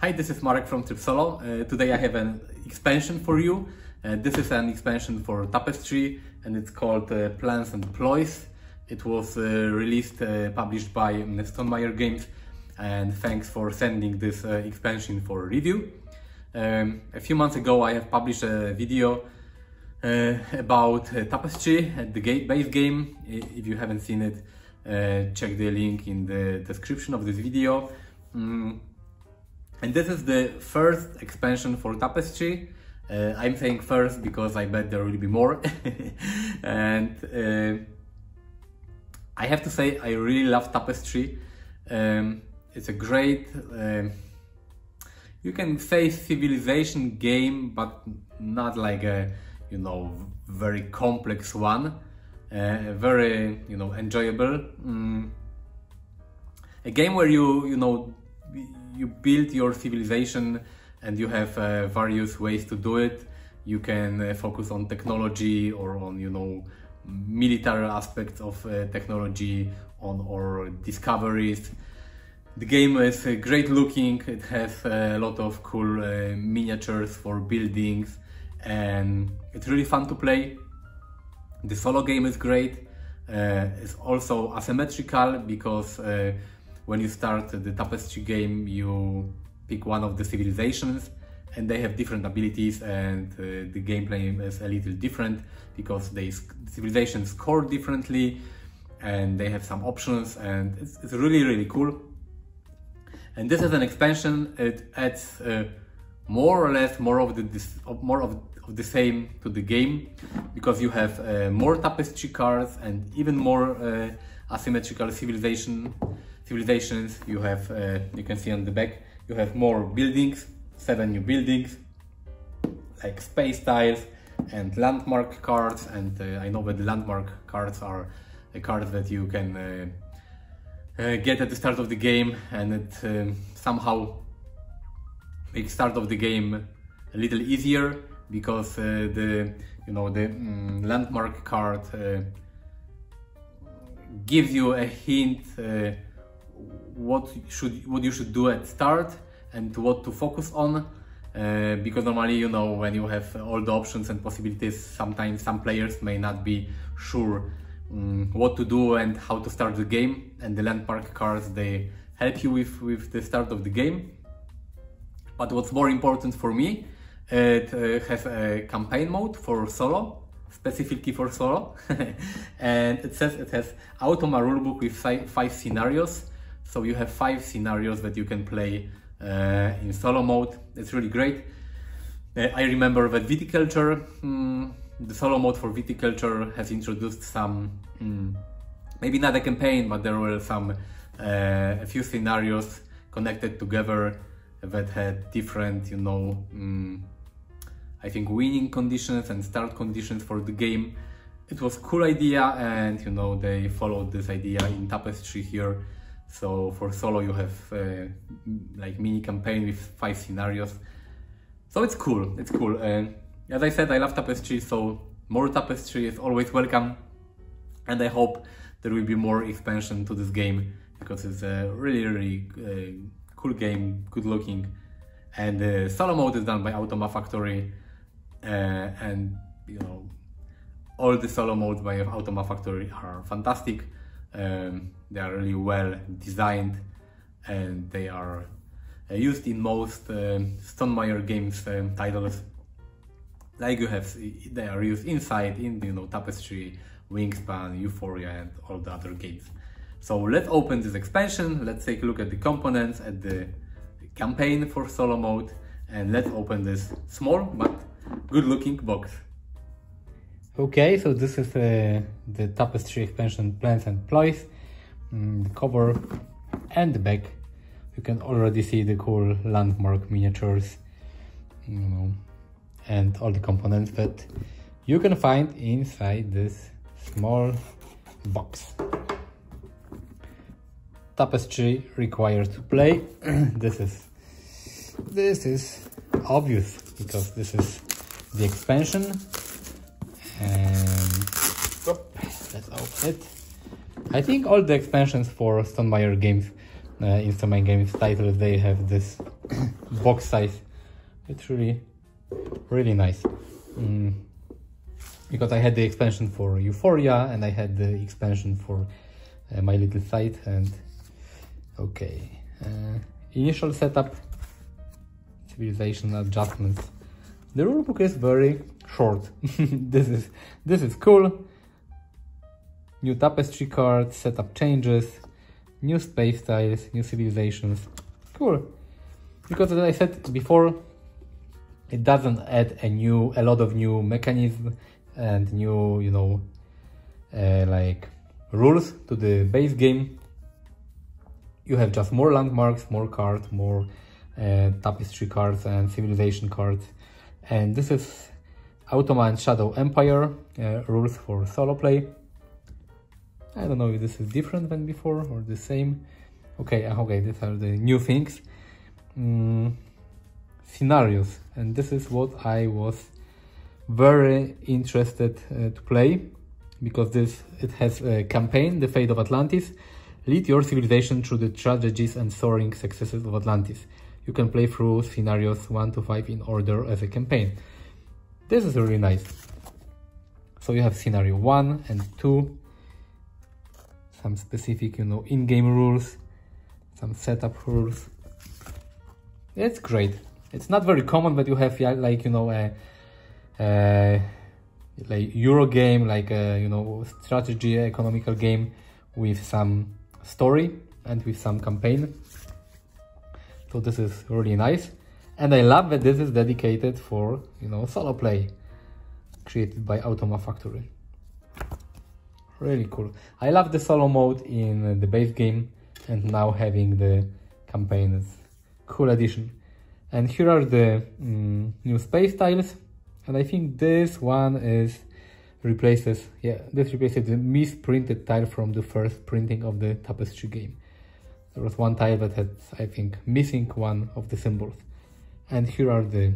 Hi, this is Marek from Solo. Today I have an expansion for you. This is an expansion for Tapestry and it's called Plans and Ploys. It was published by Stonemaier Games, and thanks for sending this expansion for review. A few months ago I have published a video about Tapestry, the base game. If you haven't seen it, check the link in the description of this video. And this is the first expansion for Tapestry. I'm saying first because I bet there will be more. And I have to say I really love Tapestry. It's a great, you can say civilization game, but not like a, very complex one. Very, enjoyable. A game where you build your civilization and you have various ways to do it. You can focus on technology or on, military aspects of technology, or discoveries. The game is great looking. It has a lot of cool miniatures for buildings, and it's really fun to play. The solo game is great. It's also asymmetrical because when you start the Tapestry game, you pick one of the civilizations and they have different abilities, and the gameplay is a little different because civilizations score differently and they have some options, and it's really, really cool. And this is an expansion. It adds more or less more of the same to the game, because you have more Tapestry cards and even more asymmetrical civilizations. You have, you can see on the back, you have more buildings, 7 new buildings, like space tiles and landmark cards. And I know that the landmark cards are the cards that you can get at the start of the game, and it somehow makes start of the game a little easier, because the landmark card gives you a hint what you should do at start and what to focus on, because normally, when you have all the options and possibilities, sometimes some players may not be sure what to do and how to start the game, and the landmark cards, they help you with the start of the game. But what's more important for me, it has a campaign mode for solo, specifically for solo. And it says it has Automa rulebook with 5 scenarios. So you have 5 scenarios that you can play in solo mode. It's really great. I remember that viticulture, the solo mode for viticulture has introduced some, maybe not a campaign, but there were some a few scenarios connected together that had different, I think winning conditions and start conditions for the game. It was a cool idea, and they followed this idea in Tapestry here. So for solo you have like mini campaign with 5 scenarios. So it's cool, it's cool. As I said, I love Tapestry, so more Tapestry is always welcome. And I hope there will be more expansion to this game, because it's a really, really cool game, good looking. And the solo mode is done by Automa Factory, and all the solo modes by Automa Factory are fantastic. They are really well designed, and they are used in most Stonemaier Games titles. Like they are used inside in Tapestry, Wingspan, Euphoria, and all the other games. So let's open this expansion. Let's take a look at the components, at the campaign for solo mode, and let's open this small but good looking box. Okay, so this is the Tapestry expansion Plans and Ploys, the cover and the back. You can already see the cool landmark miniatures, and all the components that you can find inside this small box. Tapestry required to play. This is obvious, because this is the expansion. And let's open it. I think all the expansions for Stonemaier Games, in Stonemaier Games titles, they have this box size. It's really nice. Because I had the expansion for Euphoria and I had the expansion for My Little Site. And okay, initial setup, civilization adjustments. The rulebook is very short. This is cool. New Tapestry cards, setup changes, new space tiles, new civilizations. Cool. Because as I said before, it doesn't add a lot of new mechanisms and new, you know, like rules to the base game. You have just more landmarks, more cards, more Tapestry cards and civilization cards. And this is Automa and Shadow Empire rules for solo play. I don't know if this is different than before or the same. Okay, these are the new things. Scenarios, and this is what I was very interested to play, because it has a campaign, The Fate of Atlantis. Lead your civilization through the tragedies and soaring successes of Atlantis. You can play through scenarios 1 to 5 in order as a campaign. This is really nice. So you have scenario 1 and 2, some specific, you know, in-game rules, some setup rules. It's great. It's not very common, but you have like, you know, like Euro game, like a, you know, strategy economical game with some story and with some campaign. So this is really nice, and I love that this is dedicated for, you know, solo play, created by Automa Factory. Really cool. I love the solo mode in the base game, and now having the campaign is cool addition. And here are the new space tiles, and I think this one replaces the misprinted tile from the first printing of the Tapestry game. There was one tile that had, I think, missing one of the symbols. And here are you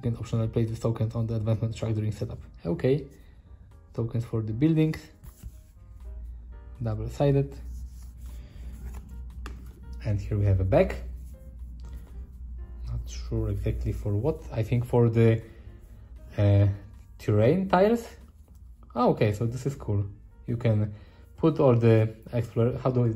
can optionally place the tokens on the advancement track during setup. Okay, tokens for the buildings, double-sided. And here we have a bag. Not sure exactly for what. I think for the terrain tiles. Oh, okay, so this is cool. You can put all the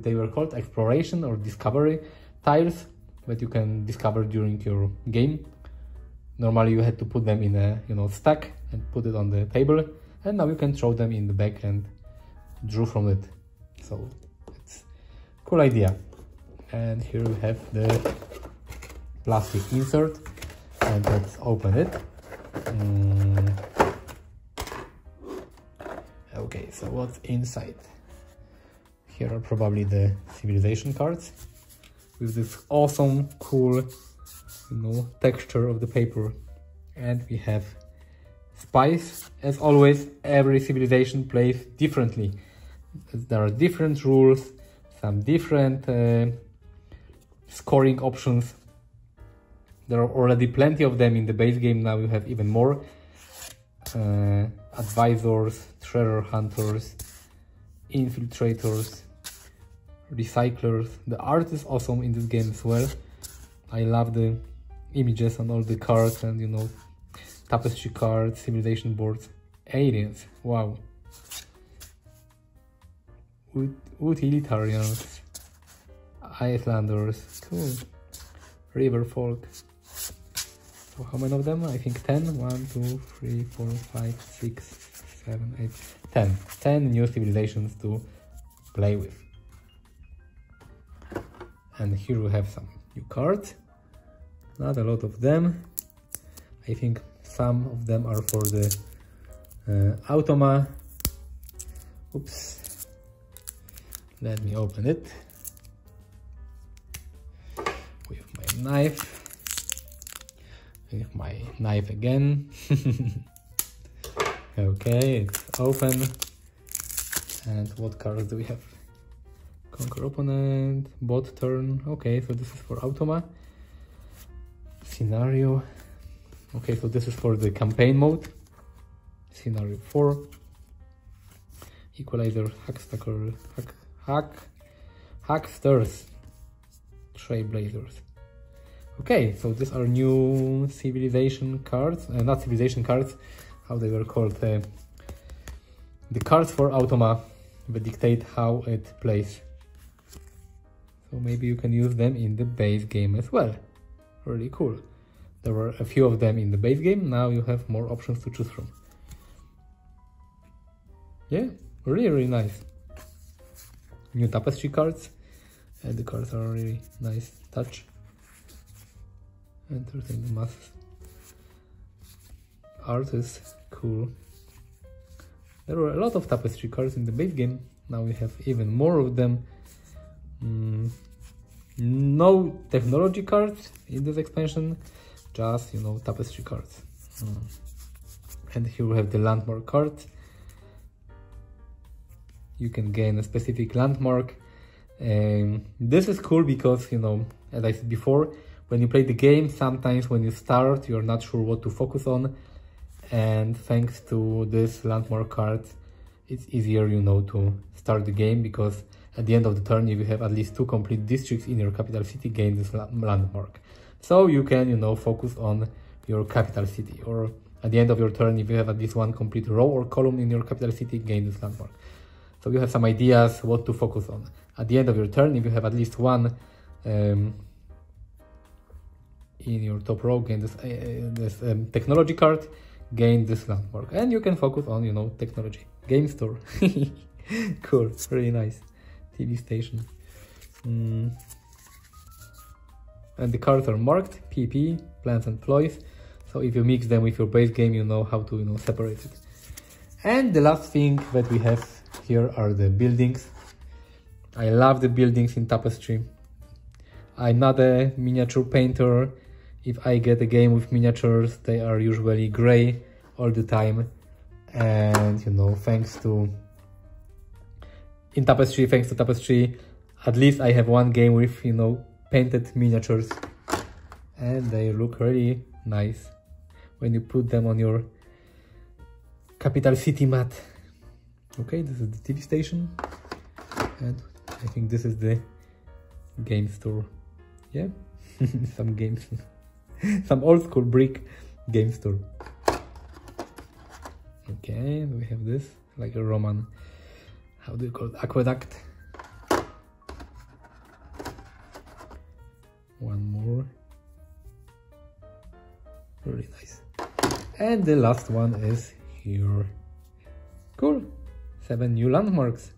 they were called, exploration or discovery tiles that you can discover during your game. Normally you had to put them in a, you know, stack and put it on the table, and now you can throw them in the bag and draw from it. So it's a cool idea. And here we have the plastic insert, and let's open it. Okay, so what's inside? Here are probably the civilization cards with this awesome, cool, you know, texture of the paper. And we have spice. As always, every civilization plays differently. There are different rules, some different scoring options. There are already plenty of them in the base game. Now you have even more. Advisors, treasure hunters, infiltrators, recyclers. The art is awesome in this game as well. I love the images on all the cards, and, you know, Tapestry cards, civilization boards, aliens. Wow. Utilitarians, Icelanders, cool. River folk. So how many of them? I think 10. 1, 2, 3, 4, 5, 6, 7, 8, 10. 10 new civilizations to play with. And here we have some new cards. Not a lot of them. I think some of them are for the Automa. Oops. Let me open it with my knife. With my knife again. Okay, it's open. And what cards do we have? Conquer opponent, bot turn. Okay, so this is for Automa. Scenario. Okay, so this is for the campaign mode. Scenario 4. Equalizer, Hacksters. Trailblazers. Okay, so these are new civilization cards, not civilization cards, how they were called, the cards for Automa that dictate how it plays. So maybe you can use them in the base game as well. Really cool. There were a few of them in the base game, now you have more options to choose from. Yeah, really nice. New Tapestry cards, and the cards are really nice touch. Entertaining the masses. Art is cool. There were a lot of Tapestry cards in the base game, now we have even more of them. No technology cards in this expansion, just, you know, Tapestry cards. And here we have the landmark card. You can gain a specific landmark. This is cool because, you know, as I said before, when you play the game, sometimes when you start, you're not sure what to focus on. And thanks to this landmark card, it's easier, you know, to start the game, because at the end of the turn, if you have at least 2 complete districts in your capital city, gain this landmark. So you can, you know, focus on your capital city. Or at the end of your turn, if you have at least 1 complete row or column in your capital city, gain this landmark. So you have some ideas what to focus on. At the end of your turn, if you have at least 1 in your top row, gain this technology card, gain this landmark. And you can focus on, you know, technology. Game store. Cool, really nice. TV station. And the cards are marked, PP, plans and ploys. So if you mix them with your base game, you know how to, you know, separate it. And the last thing that we have here are the buildings. I love the buildings in Tapestry. I'm not a miniature painter. If I get a game with miniatures, they are usually gray all the time. And, you know, thanks to Tapestry, at least I have 1 game with, you know, painted miniatures. And they look really nice when you put them on your capital city mat. Okay, this is the TV station. And I think this is the game store. Yeah, some games. Some old school brick game store. Okay, we have this, like a Roman, how do you call it, aqueduct. One more. Really nice. And the last one is here. Cool. 7 new landmarks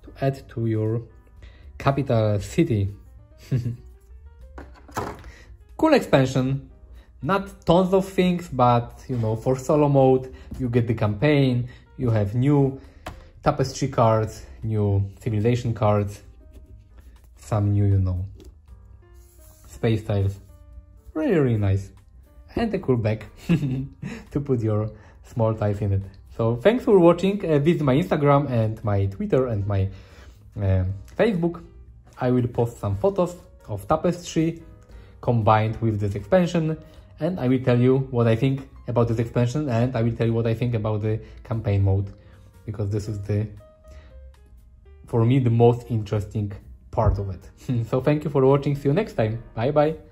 to add to your capital city. Cool expansion. Not tons of things, but, you know, for solo mode, you get the campaign, you have new Tapestry cards, new civilization cards, some new, you know, space tiles. Really nice. And a cool bag to put your small tiles in it. So thanks for watching. Visit my Instagram and my Twitter and my Facebook. I will post some photos of Tapestry combined with this expansion, and I will tell you what I think about this expansion, and I will tell you what I think about the campaign mode, because this is for me the most interesting part of it. So thank you for watching. See you next time. Bye bye.